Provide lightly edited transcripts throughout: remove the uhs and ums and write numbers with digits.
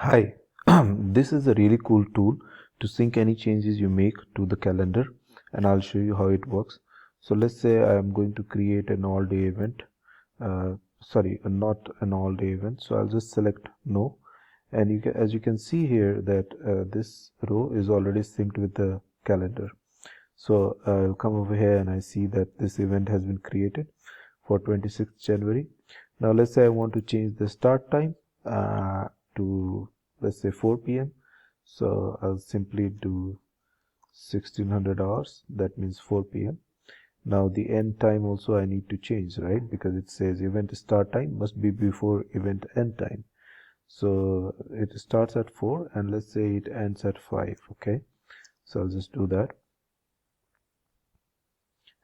Hi, this is a really cool tool to sync any changes you make to the calendar, and I'll show you how it works. So let's say I am going to create an all-day event, not an all-day event. So I'll just select no, and as you can see here that this row is already synced with the calendar. So I'll come over here and I see that this event has been created for 26th January. Now let's say I want to change the start time to, let's say, 4 p.m. So I'll simply do 1600 hours, that means 4 p.m. Now the end time also I need to change, right? Because it says event start time must be before event end time. So it starts at 4 and let's say it ends at 5. Okay, so I'll just do that.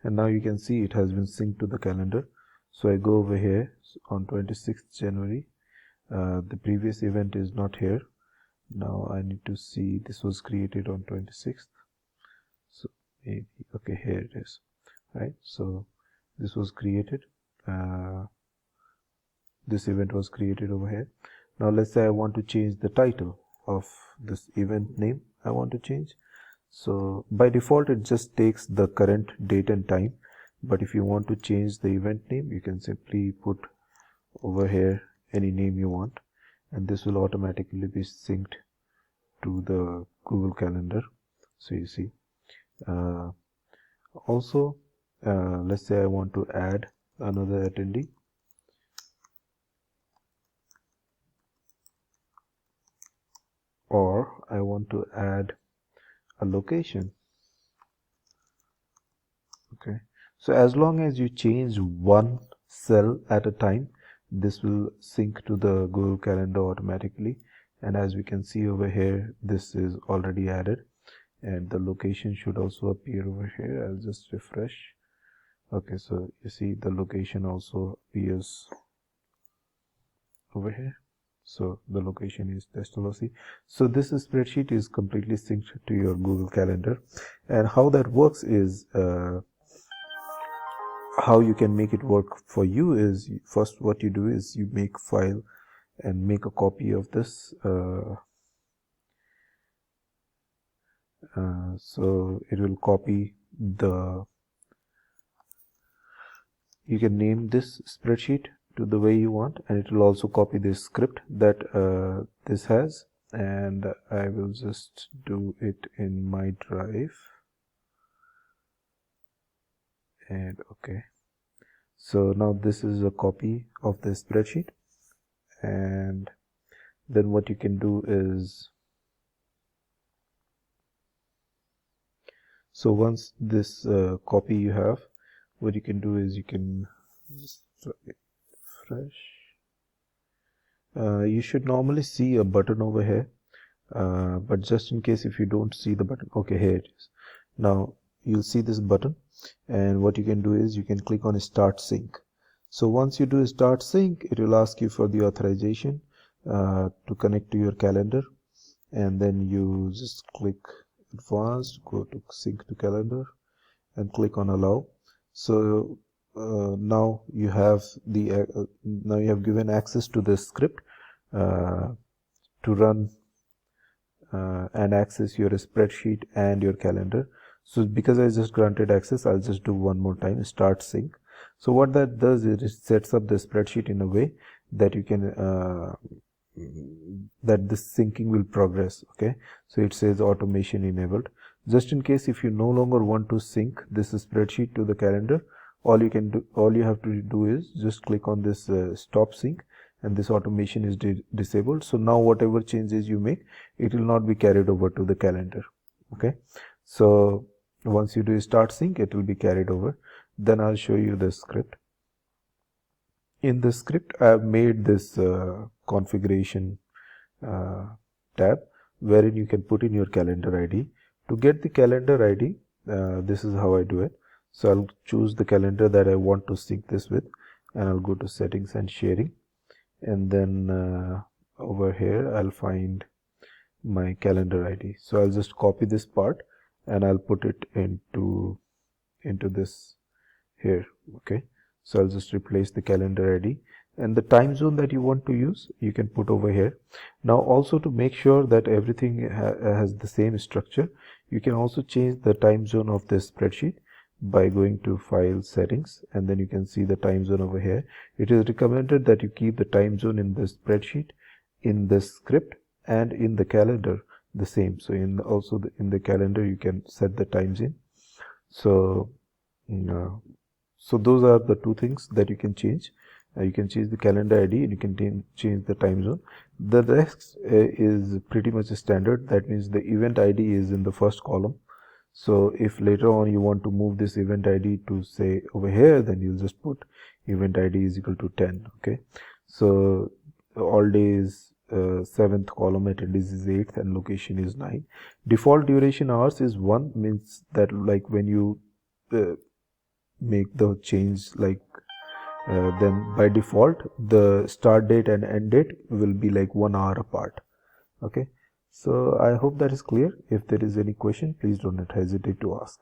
And now you can see it has been synced to the calendar. So I go over here on 26th January. The previous event is not here. Now I need to see this was created on 26th. So maybe, okay, here it is, right? So this was created. This event was created over here. Now let's say I want to change the title of this event name. I want to change. So by default it just takes the current date and time, but if you want to change the event name, you can simply put over here any name you want, and this will automatically be synced to the Google Calendar. So you see, also let's say I want to add another attendee. Or I want to add a location. Okay, so as long as you change one cell at a time, this will sync to the Google Calendar automatically. And as we can see over here, this is already added, and the location should also appear over here. I'll just refresh. Okay, so you see the location also appears over here. So the location is Pestalozzi. So this spreadsheet is completely synced to your Google Calendar, and how that works is how you can make it work for you is, first what you do is you make file and make a copy of this. So it will copy you can name this spreadsheet to the way you want, and it will also copy this script that this has, and I will just do it in my drive. And okay, so now this is a copy of the spreadsheet, and then what you can do is, so once this copy you have, what you can do is you can just refresh. You should normally see a button over here, but just in case if you don't see the button, okay, here it is. Now you'll see this button, and what you can do is you can click on start sync. So once you do start sync, it will ask you for the authorization to connect to your calendar, and then you just click advanced, go to sync to calendar, and click on allow. So now you have given access to the script to run and access your spreadsheet and your calendar. So because I just granted access, I'll just do one more time, start sync. So what that does is it sets up the spreadsheet in a way that you can that this syncing will progress. Okay, so it says automation enabled. Just in case if you no longer want to sync this spreadsheet to the calendar, all you have to do is just click on this stop sync, and this automation is disabled. So now whatever changes you make, it will not be carried over to the calendar. Okay, so once you do start sync, it will be carried over. Then I'll show you the script. In the script, I have made this configuration tab wherein you can put in your calendar ID. To get the calendar ID, this is how I do it. So I'll choose the calendar that I want to sync this with, and I'll go to settings and sharing, and then over here I'll find my calendar ID. So I'll just copy this part and I'll put it into this here. Okay, so I'll just replace the calendar ID, and the time zone that you want to use you can put over here. Now also to make sure that everything has the same structure, you can also change the time zone of this spreadsheet by going to file settings, and then you can see the time zone over here. It is recommended that you keep the time zone in the spreadsheet, in the script, and in the calendar the same. So in the calendar you can set the times in. So so those are the two things that you can change. You can change the calendar ID and you can change the time zone. The rest is pretty much standard. That means the event ID is in the first column. So if later on you want to move this event ID to say over here, then you'll just put event ID is equal to 10. Okay. So all days 7th column, attendees is 8th, and location is 9. Default duration hours is 1, means that like when you make the change, like then by default the start date and end date will be like 1 hour apart. Okay, so I hope that is clear. If there is any question, please do not hesitate to ask.